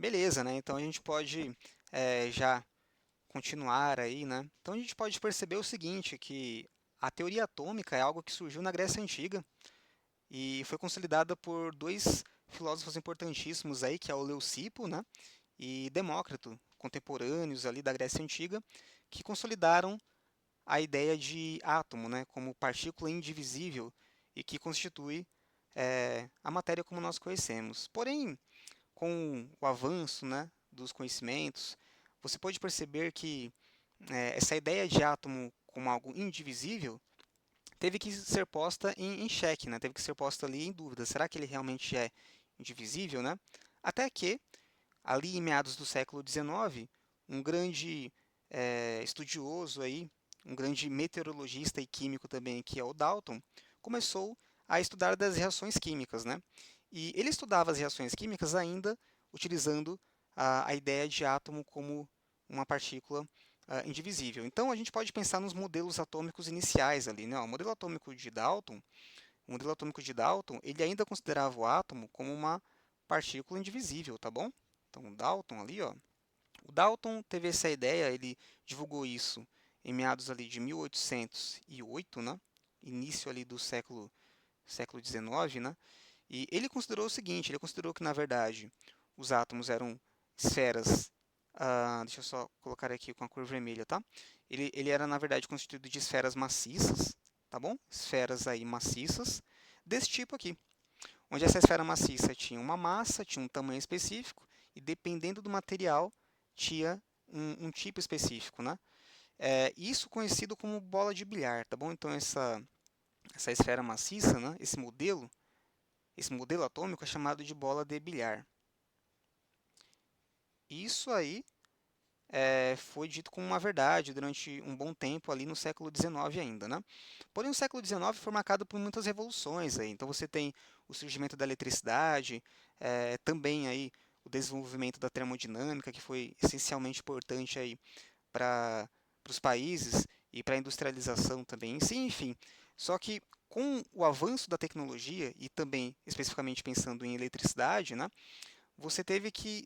Beleza, né? Então a gente pode já continuar aí, né? Então a gente pode perceber o seguinte, que a teoria atômica é algo que surgiu na Grécia Antiga e foi consolidada por dois filósofos importantíssimos aí, que é o Leucipo, né? E Demócrito, contemporâneos ali da Grécia Antiga, que consolidaram a ideia de átomo, né? Como partícula indivisível e que constitui a matéria como nós conhecemos. Porém, com o avanço, né, dos conhecimentos, você pode perceber que essa ideia de átomo como algo indivisível teve que ser posta em xeque, né? Teve que ser posta ali em dúvida. Será que ele realmente é indivisível, né? Até que, ali em meados do século XIX, um grande estudioso aí, um grande meteorologista e químico também, que é o Dalton, começou a estudar das reações químicas, né? E ele estudava as reações químicas ainda utilizando a ideia de átomo como uma partícula indivisível. Então a gente pode pensar nos modelos atômicos iniciais ali, né? O modelo atômico de Dalton, ele ainda considerava o átomo como uma partícula indivisível, tá bom? Então o Dalton ali, ó, o Dalton teve essa ideia, ele divulgou isso em meados ali de 1808, né? Início ali do século XIX, né? E ele considerou o seguinte, ele considerou que na verdade os átomos eram esferas, deixa eu só colocar aqui com a cor vermelha, tá? Ele era na verdade constituído de esferas maciças, tá bom? Esferas aí maciças desse tipo aqui, onde essa esfera maciça tinha uma massa, tinha um tamanho específico e dependendo do material tinha um tipo específico, né? Isso conhecido como bola de bilhar, tá bom? Então essa esfera maciça, né? Esse modelo atômico é chamado de bola de bilhar. Isso aí foi dito como uma verdade durante um bom tempo ali no século XIX ainda, né? Porém, o século XIX foi marcado por muitas revoluções aí. Então você tem o surgimento da eletricidade, também aí o desenvolvimento da termodinâmica, que foi essencialmente importante aí para os países e para a industrialização também, sim, enfim. Só que com o avanço da tecnologia e também especificamente pensando em eletricidade, né, você teve que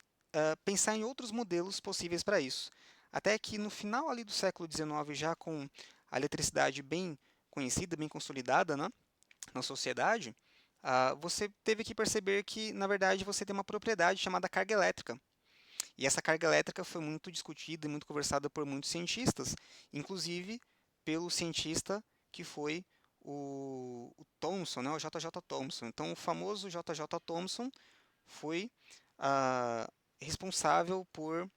pensar em outros modelos possíveis para isso. Até que no final ali do século XIX, já com a eletricidade bem conhecida, bem consolidada, né, na sociedade, você teve que perceber que, na verdade, você tem uma propriedade chamada carga elétrica. E essa carga elétrica foi muito discutida e muito conversada por muitos cientistas, inclusive pelo cientista que foi o Thomson, né, o JJ Thomson. Então, o famoso JJ Thomson foi ah, responsável por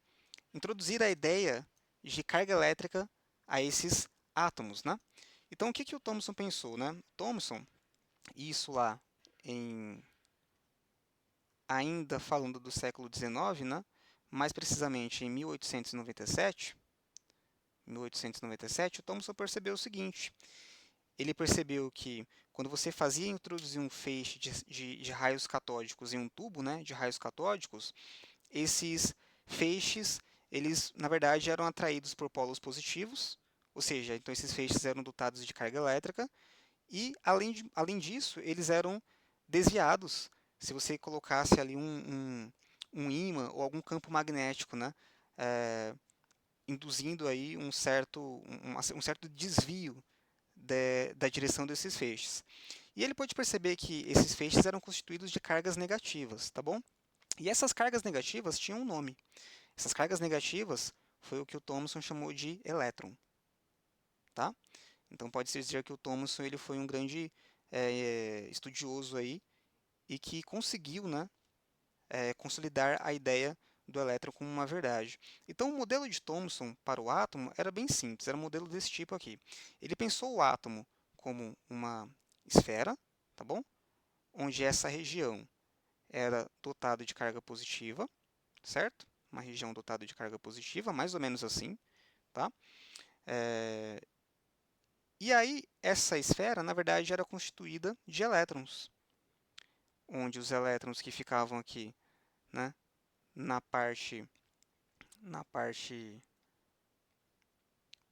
introduzir a ideia de carga elétrica a esses átomos, né? Então, o que que o Thomson pensou, né? Thomson, isso lá em ainda falando do século XIX, né? Mais precisamente em 1897, o Thomson percebeu o seguinte: ele percebeu que quando você fazia introduzir um feixe de raios catódicos em um tubo, né, de raios catódicos, esses feixes, eles na verdade eram atraídos por polos positivos, ou seja, então esses feixes eram dotados de carga elétrica e além disso, eles eram desviados se você colocasse ali um ímã ou algum campo magnético, né, eh, induzindo aí um certo desvio da direção desses feixes. E ele pode perceber que esses feixes eram constituídos de cargas negativas, tá bom? E essas cargas negativas tinham um nome. Essas cargas negativas foi o que o Thomson chamou de elétron, tá? Então pode-se dizer que o Thomson ele foi um grande estudioso aí e que conseguiu, né, consolidar a ideia do elétron como uma verdade. Então o modelo de Thomson para o átomo era bem simples, era um modelo desse tipo aqui. Ele pensou o átomo como uma esfera, tá bom? Onde essa região era dotada de carga positiva, certo? Uma região dotada de carga positiva, mais ou menos assim, tá? É, E aí, essa esfera, na verdade, era constituída de elétrons, onde os elétrons que ficavam aqui, né, na parte, na parte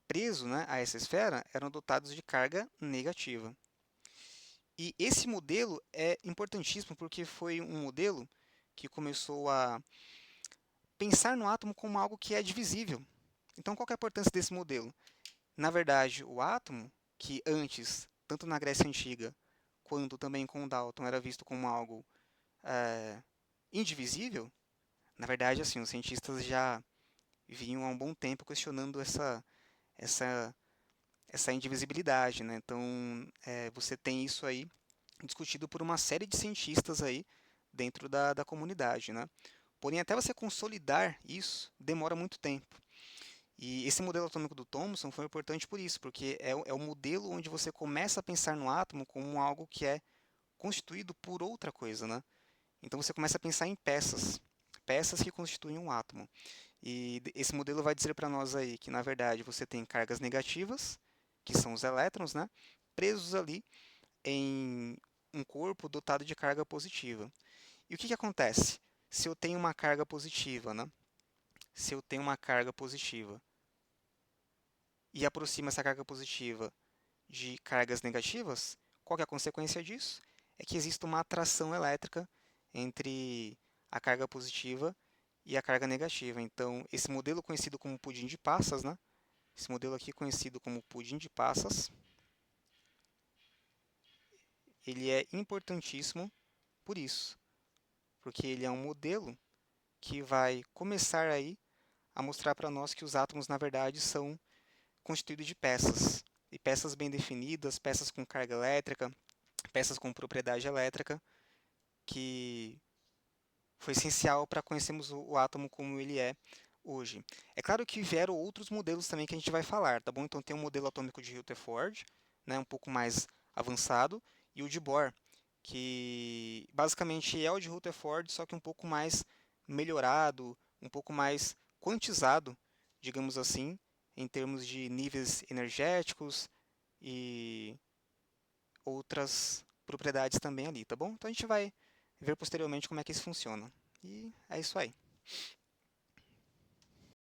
preso, né, a essa esfera, eram dotados de carga negativa. E esse modelo é importantíssimo porque foi um modelo que começou a pensar no átomo como algo que é divisível. Então, qual que é a importância desse modelo? Na verdade, o átomo, que antes, tanto na Grécia Antiga, quanto também com Dalton, era visto como algo indivisível, na verdade, assim, os cientistas já vinham há um bom tempo questionando essa, essa indivisibilidade, né? Então, você tem isso aí discutido por uma série de cientistas aí dentro da comunidade, né? Porém, até você consolidar isso, demora muito tempo. E esse modelo atômico do Thomson foi importante por isso, porque é o modelo onde você começa a pensar no átomo como algo que é constituído por outra coisa, né? Então você começa a pensar em peças, peças que constituem um átomo. E esse modelo vai dizer para nós aí que, na verdade, você tem cargas negativas, que são os elétrons, né? Presos ali em um corpo dotado de carga positiva. E o que acontece? Se eu tenho uma carga positiva, né? Se eu tenho uma carga positiva e aproximo essa carga positiva de cargas negativas, qual que é a consequência disso? É que existe uma atração elétrica entre a carga positiva e a carga negativa. Então, esse modelo conhecido como pudim de passas, né? Esse modelo aqui conhecido como pudim de passas, ele é importantíssimo por isso, porque ele é um modelo que vai começar aí a mostrar para nós que os átomos, na verdade, são constituídos de peças, e peças bem definidas, peças com carga elétrica, peças com propriedade elétrica, que foi essencial para conhecermos o átomo como ele é hoje. É claro que vieram outros modelos também que a gente vai falar, tá bom? Então tem o modelo atômico de Rutherford, né, um pouco mais avançado, e o de Bohr, que basicamente é o de Rutherford, só que um pouco mais melhorado, um pouco mais quantizado, digamos assim, em termos de níveis energéticos e outras propriedades também ali, tá bom? Então a gente vai ver posteriormente como é que isso funciona. E é isso aí.